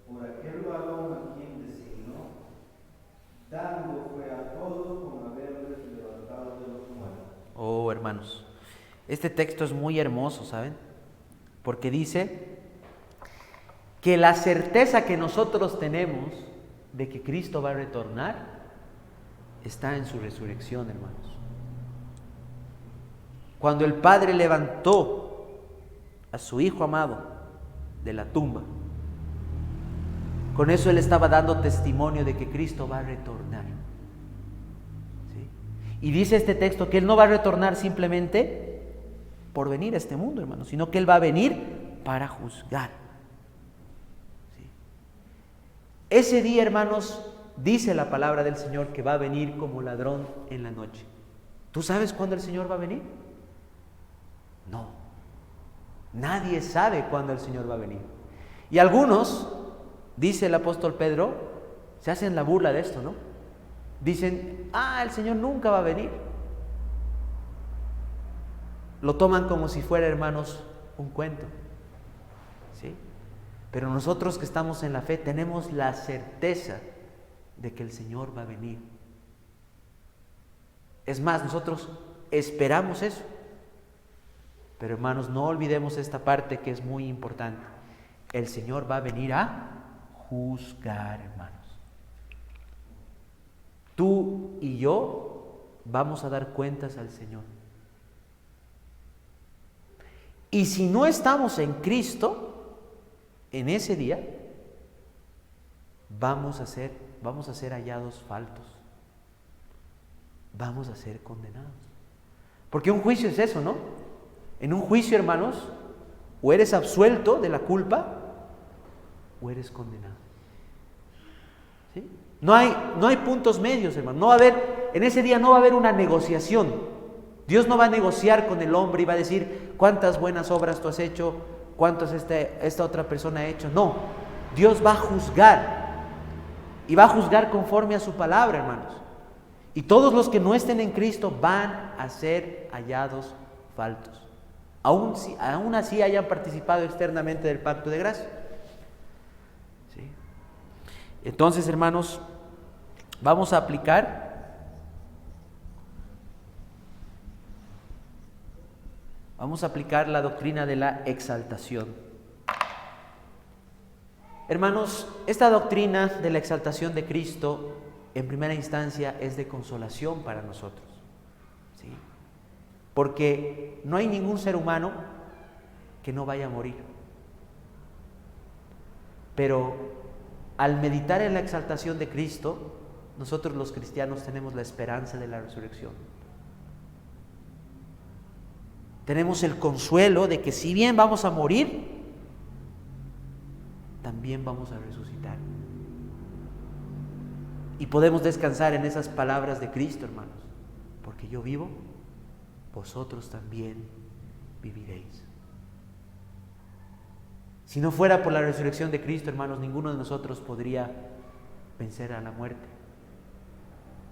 por aquel varón a quien designó, dando fue a todos con haberles levantado de los muertos. Oh, hermanos, este texto es muy hermoso, ¿saben? Porque dice que la certeza que nosotros tenemos de que Cristo va a retornar está en su resurrección, hermanos. Cuando el Padre levantó a su Hijo amado de la tumba, con eso Él estaba dando testimonio de que Cristo va a retornar. ¿Sí? Y dice este texto que Él no va a retornar simplemente por venir a este mundo, hermanos, sino que Él va a venir para juzgar. ¿Sí? Ese día, hermanos, dice la palabra del Señor que va a venir como ladrón en la noche. ¿Tú sabes cuándo el Señor va a venir? No. Nadie sabe cuándo el Señor va a venir. Y algunos, dice el apóstol Pedro, se hacen la burla de esto, ¿no? Dicen, el Señor nunca va a venir. Lo toman como si fuera, hermanos, un cuento. ¿Sí? Pero nosotros que estamos en la fe tenemos la certeza de que el Señor va a venir. Es más, nosotros esperamos eso. Pero, hermanos, no olvidemos esta parte que es muy importante. El Señor va a venir a juzgar, hermanos. Tú y yo vamos a dar cuentas al Señor. Y si no estamos en Cristo, en ese día, vamos a ser hallados faltos. Vamos a ser condenados. Porque un juicio es eso, ¿no? En un juicio, hermanos, o eres absuelto de la culpa, o eres condenado. ¿Sí? No hay puntos medios, hermano. No va a haber, en ese día no va a haber una negociación. Dios no va a negociar con el hombre y va a decir cuántas buenas obras tú has hecho, cuántas esta otra persona ha hecho. No, Dios va a juzgar. Y va a juzgar conforme a su palabra, hermanos. Y todos los que no estén en Cristo van a ser hallados faltos. Aún así hayan participado externamente del pacto de gracia. ¿Sí? Entonces, hermanos, vamos a aplicar la doctrina de la exaltación. Hermanos, esta doctrina de la exaltación de Cristo, en primera instancia, es de consolación para nosotros. ¿Sí? Porque no hay ningún ser humano que no vaya a morir. Pero al meditar en la exaltación de Cristo, nosotros los cristianos tenemos la esperanza de la resurrección. Tenemos el consuelo de que si bien vamos a morir, también vamos a resucitar. Y podemos descansar en esas palabras de Cristo, hermanos. Porque yo vivo, vosotros también viviréis. Si no fuera por la resurrección de Cristo, hermanos, ninguno de nosotros podría vencer a la muerte.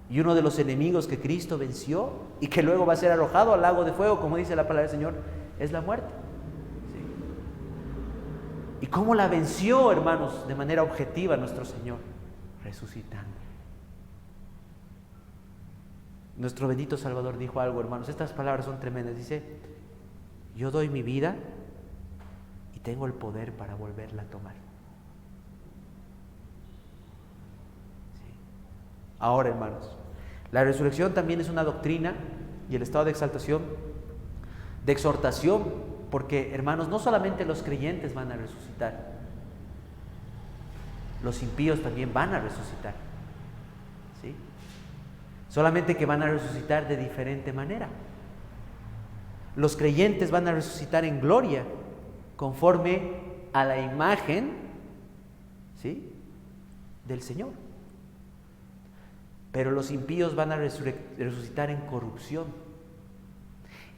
Y uno de los enemigos que Cristo venció y que luego va a ser arrojado al lago de fuego, como dice la palabra del Señor, es la muerte. ¿Sí? ¿Y cómo la venció, hermanos, de manera objetiva nuestro Señor? Resucitando. Nuestro bendito Salvador dijo algo, hermanos, estas palabras son tremendas. Dice, yo doy mi vida y tengo el poder para volverla a tomar. Sí. Ahora, hermanos, la resurrección también es una doctrina y el estado de exaltación, de exhortación, porque, hermanos, no solamente los creyentes van a resucitar, los impíos también van a resucitar. ¿Sí? Solamente que van a resucitar de diferente manera. Los creyentes van a resucitar en gloria, conforme a la imagen, ¿sí?, del Señor. Pero los impíos van a resucitar en corrupción.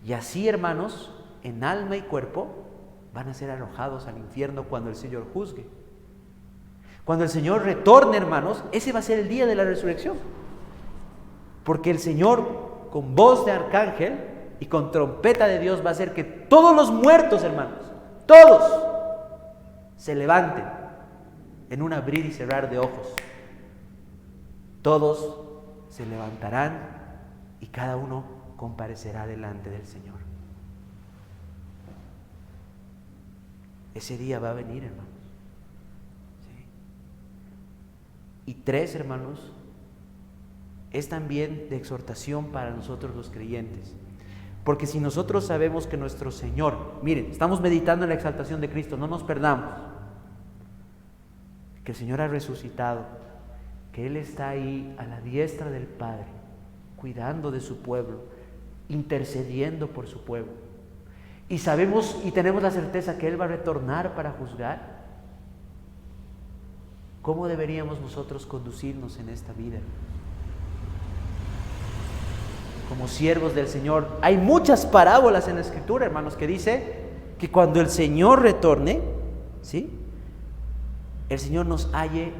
Y así, hermanos, en alma y cuerpo, van a ser arrojados al infierno cuando el Señor juzgue. Cuando el Señor retorne, hermanos, ese va a ser el día de la resurrección. Porque el Señor, con voz de arcángel y con trompeta de Dios, va a hacer que todos los muertos, hermanos, todos, se levanten en un abrir y cerrar de ojos. Todos se levantarán y cada uno comparecerá delante del Señor. Ese día va a venir, hermanos. ¿Sí? Y 3, hermanos, es también de exhortación para nosotros los creyentes. Porque si nosotros sabemos que nuestro Señor, miren, estamos meditando en la exaltación de Cristo, no nos perdamos, que el Señor ha resucitado, que Él está ahí a la diestra del Padre, cuidando de su pueblo, intercediendo por su pueblo. Y sabemos y tenemos la certeza que Él va a retornar para juzgar. ¿Cómo deberíamos nosotros conducirnos en esta vida? Como siervos del Señor. Hay muchas parábolas en la Escritura, hermanos, que dice que cuando el Señor retorne, ¿sí?, el Señor nos halle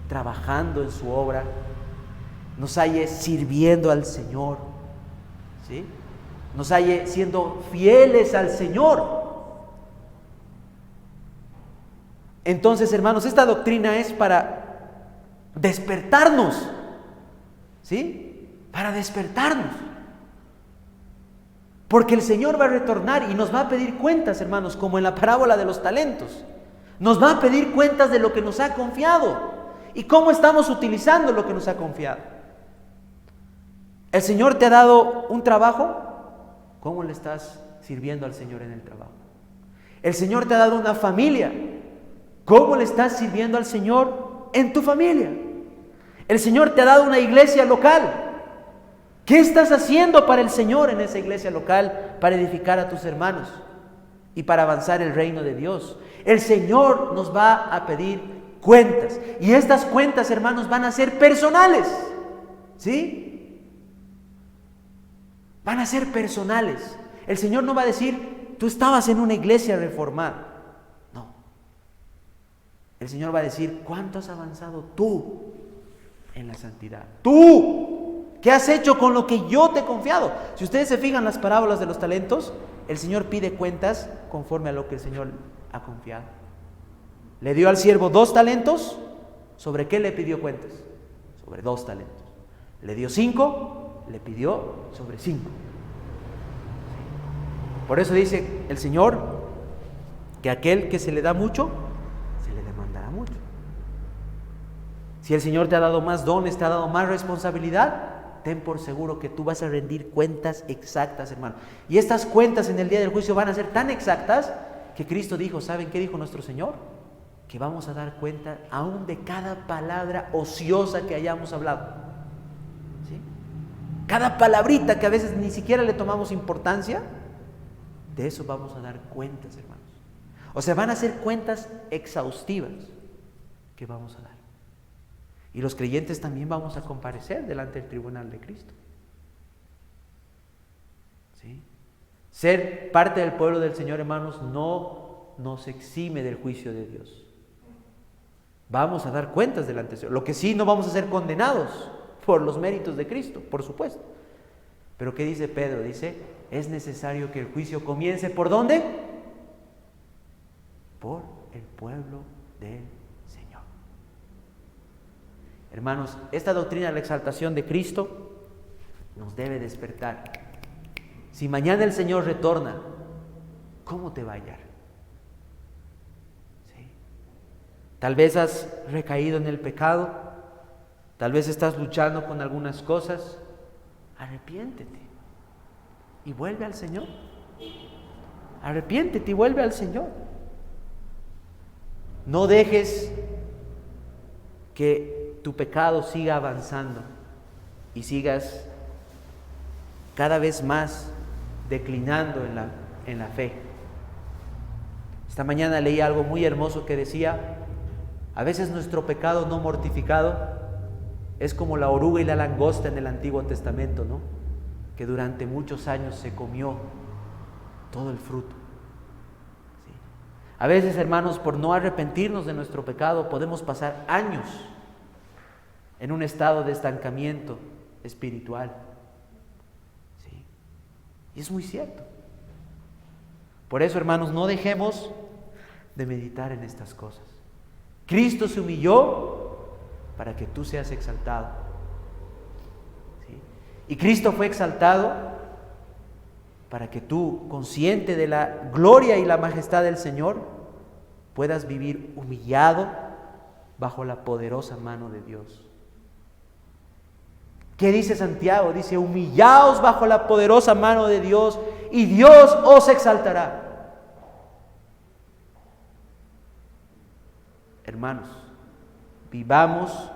trabajando en su obra, nos halle sirviendo al Señor, ¿sí?, nos halle siendo fieles al Señor. Entonces, hermanos, esta doctrina es para despertarnos, ¿sí?, para despertarnos. Porque el Señor va a retornar y nos va a pedir cuentas, hermanos, como en la parábola de los talentos. Nos va a pedir cuentas de lo que nos ha confiado y cómo estamos utilizando lo que nos ha confiado. ¿El Señor te ha dado un trabajo? ¿Cómo le estás sirviendo al Señor en el trabajo? El Señor te ha dado una familia. ¿Cómo le estás sirviendo al Señor en tu familia? El Señor te ha dado una iglesia local. ¿Qué estás haciendo para el Señor en esa iglesia local para edificar a tus hermanos y para avanzar el reino de Dios? El Señor nos va a pedir cuentas. Y estas cuentas, hermanos, van a ser personales. ¿Sí? Van a ser personales. El Señor no va a decir, tú estabas en una iglesia reformada. No. El Señor va a decir, ¿cuánto has avanzado tú en la santidad? Tú, ¿qué has hecho con lo que yo te he confiado? Si ustedes se fijan en las parábolas de los talentos, el Señor pide cuentas conforme a lo que el Señor ha confiado. Le dio al siervo 2 talentos. ¿Sobre qué le pidió cuentas? Sobre 2 talentos. Le dio 5, le pidió sobre 5. Por eso dice el Señor que aquel que se le da mucho, se le demandará mucho. Si el Señor te ha dado más dones, te ha dado más responsabilidad, ten por seguro que tú vas a rendir cuentas exactas, hermano. Y estas cuentas en el día del juicio van a ser tan exactas que Cristo dijo, ¿saben qué dijo nuestro Señor? Que vamos a dar cuenta aún de cada palabra ociosa que hayamos hablado. ¿Sí? Cada palabrita que a veces ni siquiera le tomamos importancia, de eso vamos a dar cuentas, hermanos. O sea, van a ser cuentas exhaustivas que vamos a dar. Y los creyentes también vamos a comparecer delante del tribunal de Cristo. ¿Sí? Ser parte del pueblo del Señor, hermanos, no nos exime del juicio de Dios. Vamos a dar cuentas delante del Señor. Lo que sí, no vamos a ser condenados por los méritos de Cristo, por supuesto. Pero ¿qué dice Pedro? Dice, es necesario que el juicio comience, ¿por dónde? Por el pueblo del Señor. Hermanos, esta doctrina de la exaltación de Cristo nos debe despertar. Si mañana el Señor retorna, ¿cómo te va a hallar? ¿Sí? Tal vez has recaído en el pecado, tal vez estás luchando con algunas cosas. Arrepiéntete y vuelve al Señor. Arrepiéntete y vuelve al Señor. No dejes que tu pecado siga avanzando y sigas cada vez más declinando en la fe. Esta mañana leí algo muy hermoso que decía: a veces nuestro pecado no mortificado es como la oruga y la langosta en el Antiguo Testamento, ¿no? Que durante muchos años se comió todo el fruto. ¿Sí? A veces, hermanos, por no arrepentirnos de nuestro pecado, podemos pasar años en un estado de estancamiento espiritual. ¿Sí? Y es muy cierto. Por eso, hermanos, no dejemos de meditar en estas cosas. Cristo se humilló para que tú seas exaltado. ¿Sí? Y Cristo fue exaltado para que tú, consciente de la gloria y la majestad del Señor, puedas vivir humillado bajo la poderosa mano de Dios. ¿Qué dice Santiago? Dice: humillaos bajo la poderosa mano de Dios y Dios os exaltará. Hermanos, vivamos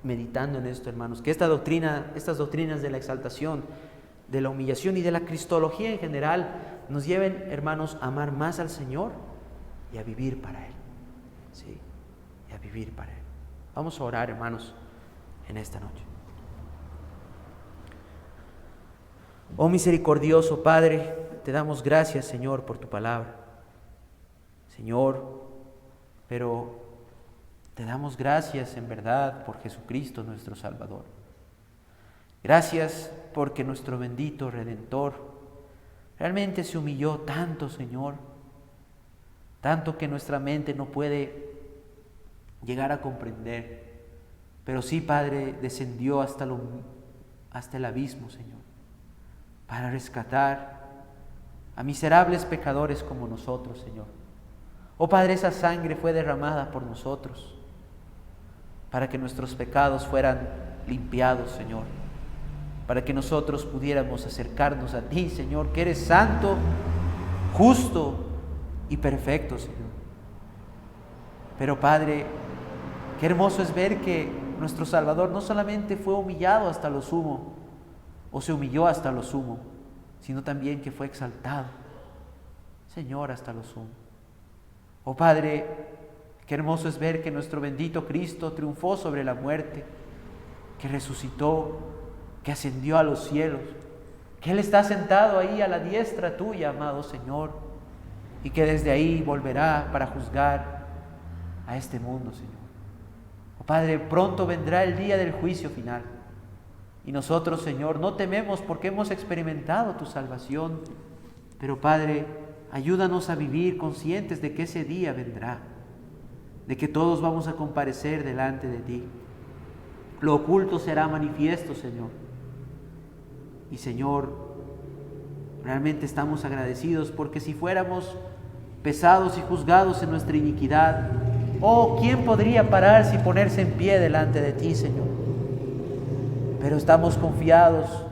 meditando en esto, hermanos, que estas doctrinas de la exaltación, de la humillación y de la cristología en general nos lleven, hermanos, a amar más al Señor y a vivir para Él. Sí, y a vivir para Él. Vamos a orar, hermanos, en esta noche. Oh misericordioso Padre, te damos gracias, Señor, por tu palabra. Señor, pero te damos gracias en verdad por Jesucristo nuestro Salvador. Gracias porque nuestro bendito Redentor realmente se humilló tanto, Señor, tanto que nuestra mente no puede llegar a comprender. Pero sí, Padre, descendió hasta el abismo, Señor, para rescatar a miserables pecadores como nosotros, Señor. Oh Padre, esa sangre fue derramada por nosotros para que nuestros pecados fueran limpiados, Señor, para que nosotros pudiéramos acercarnos a ti, Señor, que eres santo, justo y perfecto, Señor. Pero Padre, qué hermoso es ver que nuestro Salvador no solamente fue humillado hasta lo sumo, o se humilló hasta lo sumo, sino también que fue exaltado, Señor, hasta lo sumo. Oh Padre, qué hermoso es ver que nuestro bendito Cristo triunfó sobre la muerte, que resucitó, que ascendió a los cielos, que Él está sentado ahí a la diestra tuya, amado Señor, y que desde ahí volverá para juzgar a este mundo, Señor. Oh Padre, pronto vendrá el día del juicio final, y nosotros, Señor, no tememos porque hemos experimentado tu salvación, pero Padre, ayúdanos a vivir conscientes de que ese día vendrá, de que todos vamos a comparecer delante de ti. Lo oculto será manifiesto, Señor. Y Señor, realmente estamos agradecidos porque si fuéramos pesados y juzgados en nuestra iniquidad, oh, ¿quién podría pararse y ponerse en pie delante de ti, Señor? Pero estamos confiados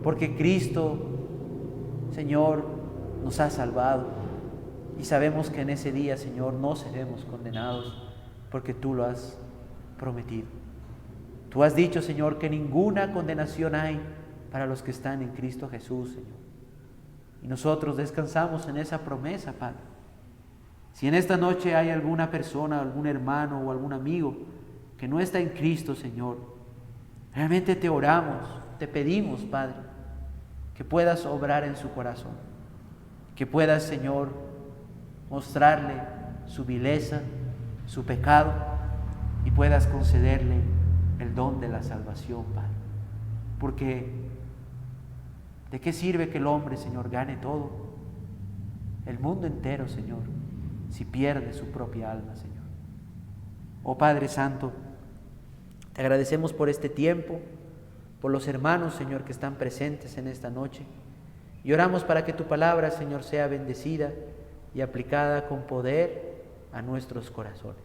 porque Cristo, Señor, nos ha salvado. Y sabemos que en ese día, Señor, no seremos condenados porque tú lo has prometido. Tú has dicho, Señor, que ninguna condenación hay para los que están en Cristo Jesús, Señor. Y nosotros descansamos en esa promesa, Padre. Si en esta noche hay alguna persona, algún hermano o algún amigo que no está en Cristo, Señor, realmente te oramos, te pedimos, Padre, que puedas obrar en su corazón, que puedas, Señor, mostrarle su vileza, su pecado, y puedas concederle el don de la salvación, Padre. Porque ¿de qué sirve que el hombre, Señor, gane todo, el mundo entero, Señor, si pierde su propia alma, Señor? Oh Padre Santo, te agradecemos por este tiempo, por los hermanos, Señor, que están presentes en esta noche. Y oramos para que tu palabra, Señor, sea bendecida y aplicada con poder a nuestros corazones.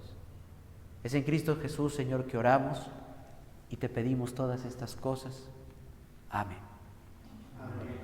Es en Cristo Jesús, Señor, que oramos y te pedimos todas estas cosas. Amén. Amén.